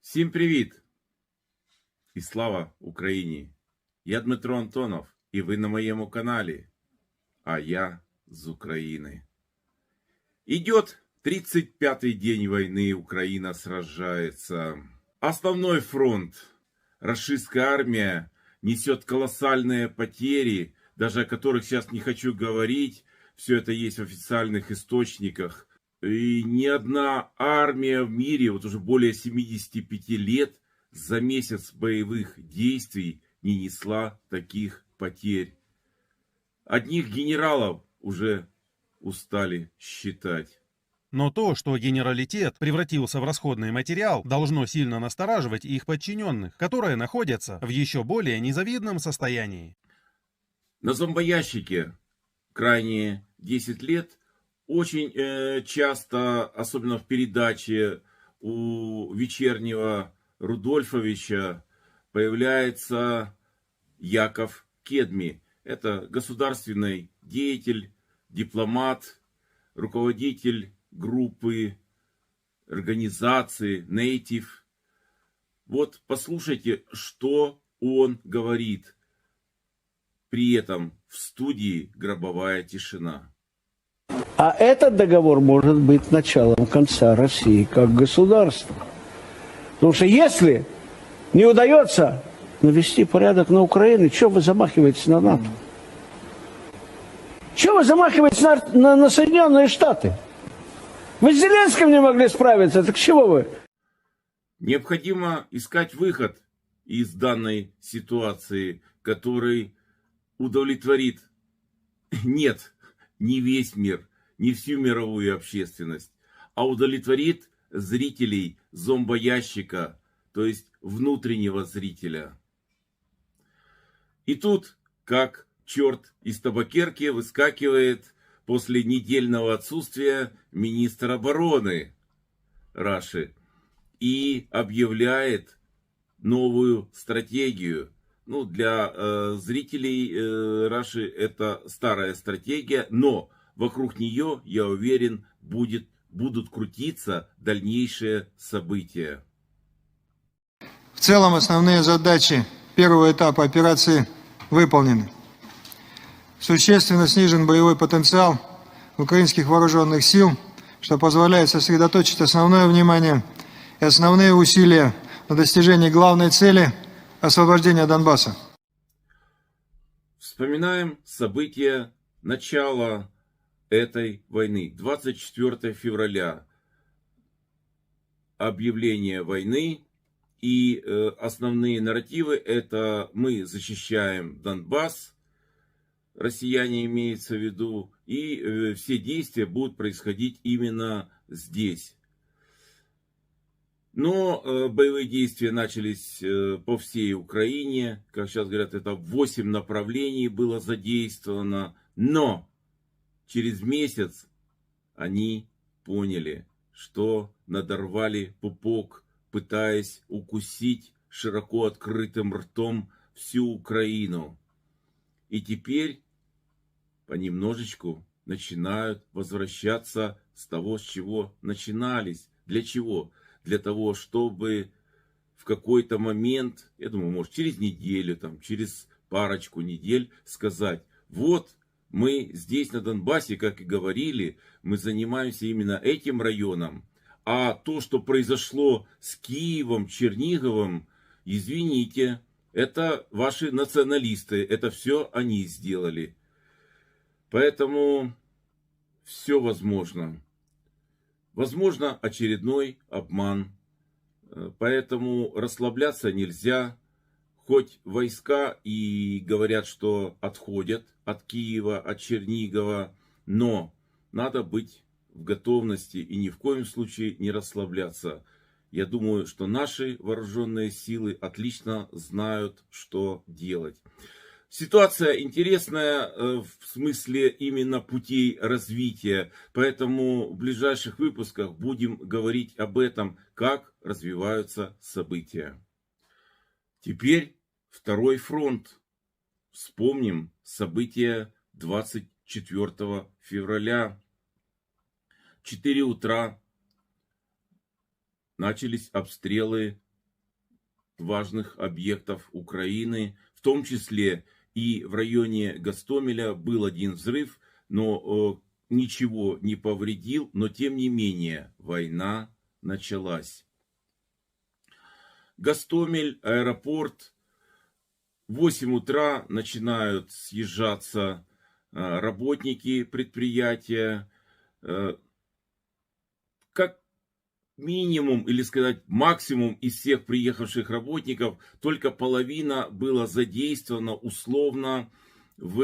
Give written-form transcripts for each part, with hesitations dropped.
Всім привіт! І слава Україні! Я Дмитро Антонов, і ви на моєму каналі, а я з України. Идет 35-й день войны, Украина сражается. Основной фронт. Рашистская армия несет колоссальные потери, даже о которых сейчас не хочу говорить. Все это есть в официальных источниках. И ни одна армия в мире, вот уже более 75 лет, за месяц боевых действий не несла таких потерь. Одних генералов уже устали считать. Но то, что генералитет превратился в расходный материал, должно сильно настораживать их подчиненных, которые находятся в еще более незавидном состоянии. На зомбоящике крайние 10 лет очень часто, особенно в передаче у вечернего Рудольфовича, появляется Яков Кедми. Это государственный деятель, дипломат, руководитель группы, организации Native. Вот послушайте, что он говорит. При этом в студии гробовая тишина. А этот договор может быть началом конца России как государства. Потому что если не удается навести порядок на Украине, что вы замахиваетесь на НАТО? Чего вы замахиваетесь на Соединенные Штаты? Вы с Зеленским не могли справиться, так чего вы? Необходимо искать выход из данной ситуации, который удовлетворит, нет, не весь мир, не всю мировую общественность, а удовлетворит зрителей зомбоящика, то есть внутреннего зрителя. И тут, как черт из табакерки, выскакивает после недельного отсутствия министр обороны Раши и объявляет новую стратегию. Ну, для зрителей Раши это старая стратегия, но вокруг нее, я уверен, будут крутиться дальнейшие события. В целом основные задачи первого этапа операции выполнены. Существенно снижен боевой потенциал украинских вооруженных сил, что позволяет сосредоточить основное внимание и основные усилия на достижении главной цели – освобождения Донбасса. Вспоминаем события начала этой войны. 24 февраля. Объявление войны. И основные нарративы это мы защищаем Донбасс. Россияне имеется в виду. И все действия будут происходить именно здесь. Но боевые действия начались по всей Украине. Как сейчас говорят, это 8 направлений было задействовано. Но через месяц они поняли, что надорвали пупок, пытаясь укусить широко открытым ртом всю Украину. И теперь понемножечку начинают возвращаться с того, с чего начинались. Для чего? Для того, чтобы в какой-то момент, я думаю, может через неделю, там, через парочку недель сказать, вот мы здесь на Донбассе, как и говорили, мы занимаемся именно этим районом, а то, что произошло с Киевом, Черниговым, извините, это ваши националисты, это все они сделали. Поэтому все возможно. Возможно, очередной обман. Поэтому расслабляться нельзя. Хоть войска и говорят, что отходят от Киева, от Чернигова, но надо быть в готовности и ни в коем случае не расслабляться. Я думаю, что наши вооруженные силы отлично знают, что делать. Ситуация интересная в смысле именно путей развития, поэтому в ближайших выпусках будем говорить об этом, как развиваются события. Теперь второй фронт. Вспомним события 24 февраля. 4 утра начались обстрелы важных объектов Украины, в том числе и в районе Гостомеля был один взрыв, но ничего не повредил, но тем не менее война началась. Гостомель, аэропорт. В 8 утра начинают съезжаться работники предприятия. Как минимум, или сказать максимум из всех приехавших работников, только половина была задействована условно в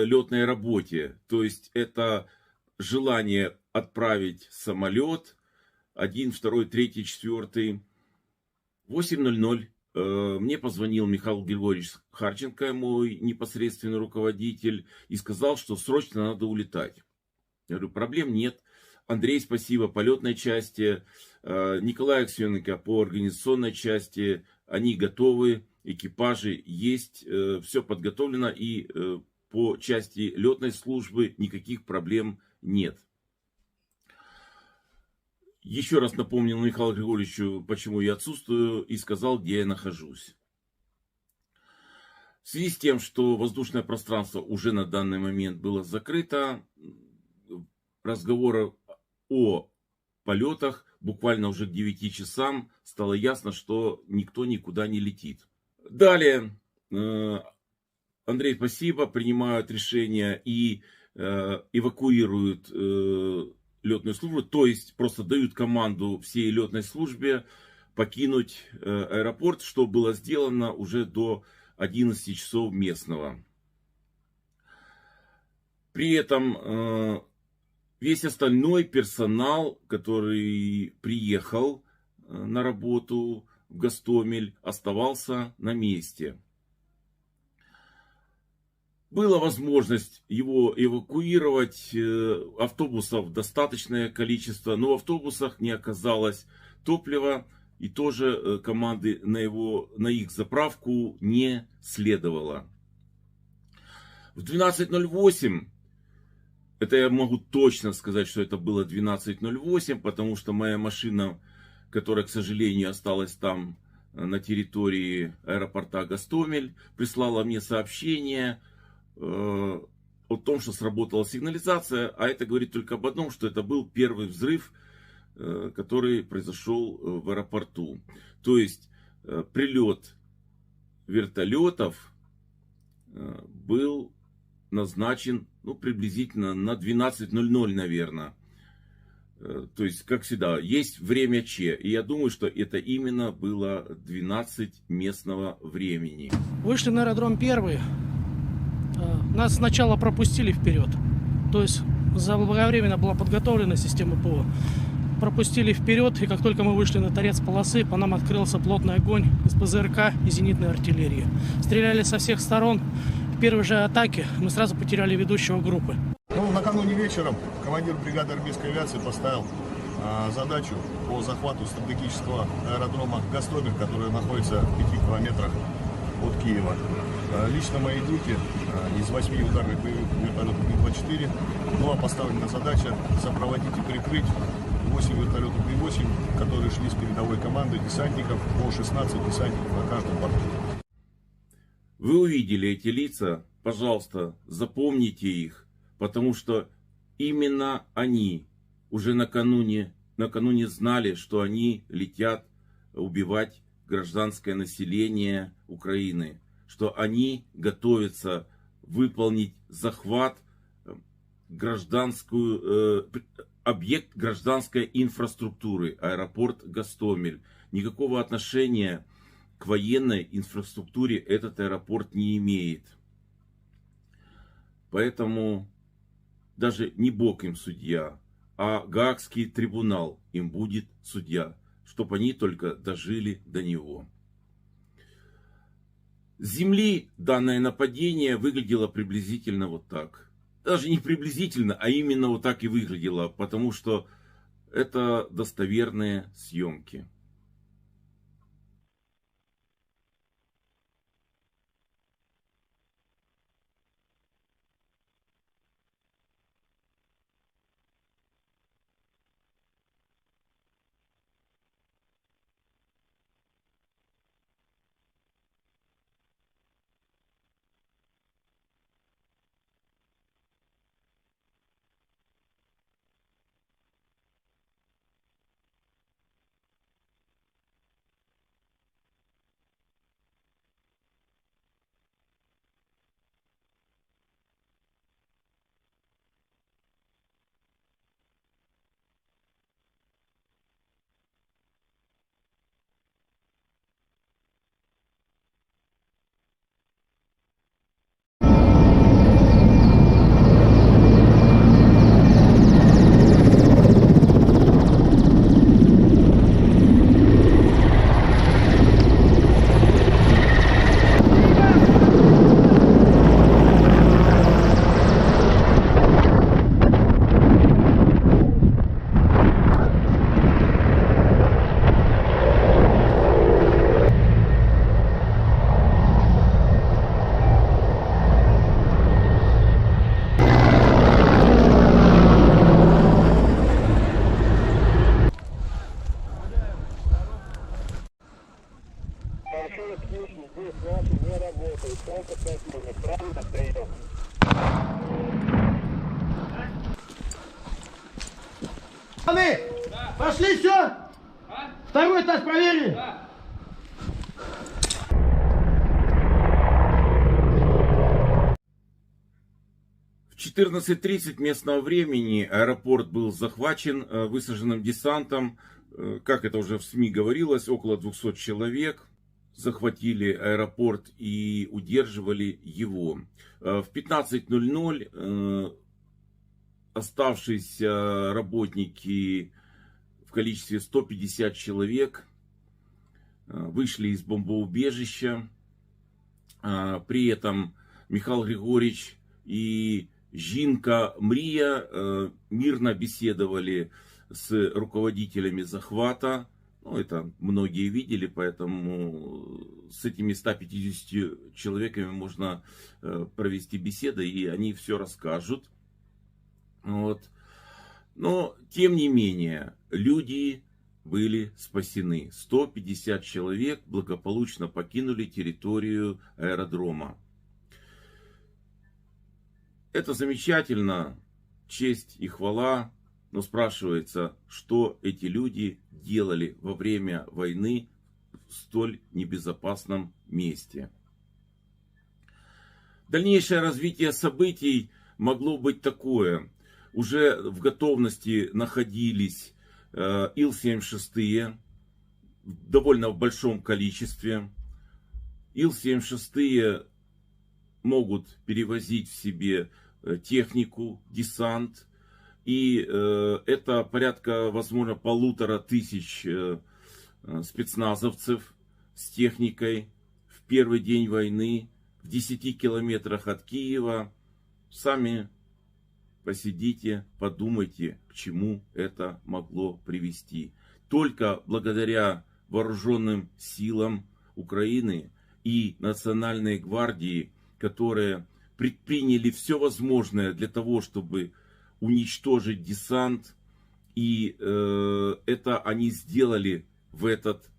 летной работе. То есть это желание отправить самолет, 1, 2, 3, 4. 8:00 мне позвонил Михаил Григорьевич Харченко, мой непосредственный руководитель, и сказал, что срочно надо улетать. Я говорю, проблем нет. Андрей, спасибо, по летной части. Николай Аксененко по организационной части. Они готовы, экипажи есть, все подготовлено. И по части летной службы никаких проблем нет. Еще раз напомнил Михаилу Григорьевичу, почему я отсутствую, и сказал, где я нахожусь. В связи с тем, что воздушное пространство уже на данный момент было закрыто, разговоров о полетах буквально уже к 9 часам стало ясно, что никто никуда не летит. Далее, Андрей, спасибо, принимают решение и эвакуируют летную службу, то есть просто дают команду всей летной службе покинуть аэропорт, что было сделано уже до 11 часов местного. При этом весь остальной персонал, который приехал на работу в Гостомель, оставался на месте. Была возможность его эвакуировать, автобусов достаточное количество, но в автобусах не оказалось топлива, и тоже команды на их заправку не следовало. В 12:08, это я могу точно сказать, что это было 12:08, потому что моя машина, которая, к сожалению, осталась там на территории аэропорта Гостомель, прислала мне сообщение о том, что сработала сигнализация, а это говорит только об одном, что это был первый взрыв, который произошел в аэропорту. То есть прилет вертолетов был назначен приблизительно на 12:00, наверное. То есть, как всегда, есть время Ч. И я думаю, что это именно было 12 местного времени. Вышли на аэродром первый. Нас сначала пропустили вперед. То есть заблаговременно была подготовлена система ПО. Пропустили вперед, и как только мы вышли на торец полосы, по нам открылся плотный огонь из ПЗРК и зенитной артиллерии. Стреляли со всех сторон. В первой же атаке мы сразу потеряли ведущего группы. Накануне вечером командир бригады армейской авиации поставил задачу по захвату стратегического аэродрома Гостомель, который находится в 5 километрах от Киева. Лично моей группе из 8 ударных боевых вертолетов Ми-24 была поставлена задача сопроводить и прикрыть 8 вертолетов Ми-8, которые шли с передовой командой десантников, по 16 десантников на каждом борту. Вы увидели эти лица, пожалуйста, запомните их, потому что именно они уже накануне знали, что они летят убивать гражданское население Украины, что они готовятся выполнить захват объект гражданской инфраструктуры, аэропорт Гостомель. Никакого отношения к военной инфраструктуре этот аэропорт не имеет. Поэтому даже не Бог им судья, а Гаагский трибунал им будет судья, чтобы они только дожили до него. С земли данное нападение выглядело приблизительно вот так. Даже не приблизительно, а именно вот так и выглядело, потому что это достоверные съемки. Пошли, все? Второй этаж проверили? В 14:30 местного времени аэропорт был захвачен высаженным десантом. Как это уже в СМИ говорилось, около 200 человек захватили аэропорт и удерживали его. В 15:00 оставшиеся работники в количестве 150 человек вышли из бомбоубежища. При этом Михаил Григорьевич и Жинка Мрия мирно беседовали с руководителями захвата. Ну, это многие видели, поэтому с этими 150 человеками можно провести беседы, и они все расскажут. Вот. Но, тем не менее, люди были спасены. 150 человек благополучно покинули территорию аэродрома. Это замечательно, честь и хвала, но спрашивается, что эти люди делали во время войны в столь небезопасном месте. Дальнейшее развитие событий могло быть такое. Уже в готовности находились Ил-76 в довольно большом количестве. Ил-76 могут перевозить в себе технику, десант. И это порядка, возможно, 1500 спецназовцев с техникой в первый день войны в 10 километрах от Киева. Сами посидите, подумайте, к чему это могло привести. Только благодаря вооруженным силам Украины и Национальной гвардии, которые предприняли все возможное для того, чтобы уничтожить десант. И это они сделали в этот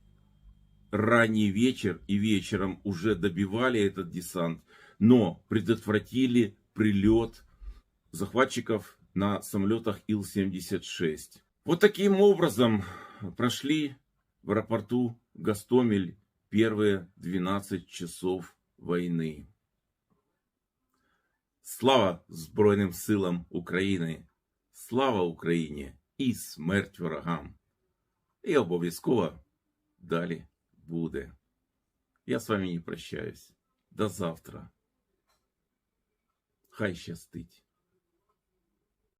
ранний вечер. И вечером уже добивали этот десант. Но предотвратили прилет захватчиков на самолетах Ил-76. Вот таким образом прошли в аэропорту Гостомель первые 12 часов войны. Слава Збройним силам України! Слава Україні і смерть ворогам! І обов'язково далі буде. Я з вами не прощаюсь. До завтра. Хай щастить!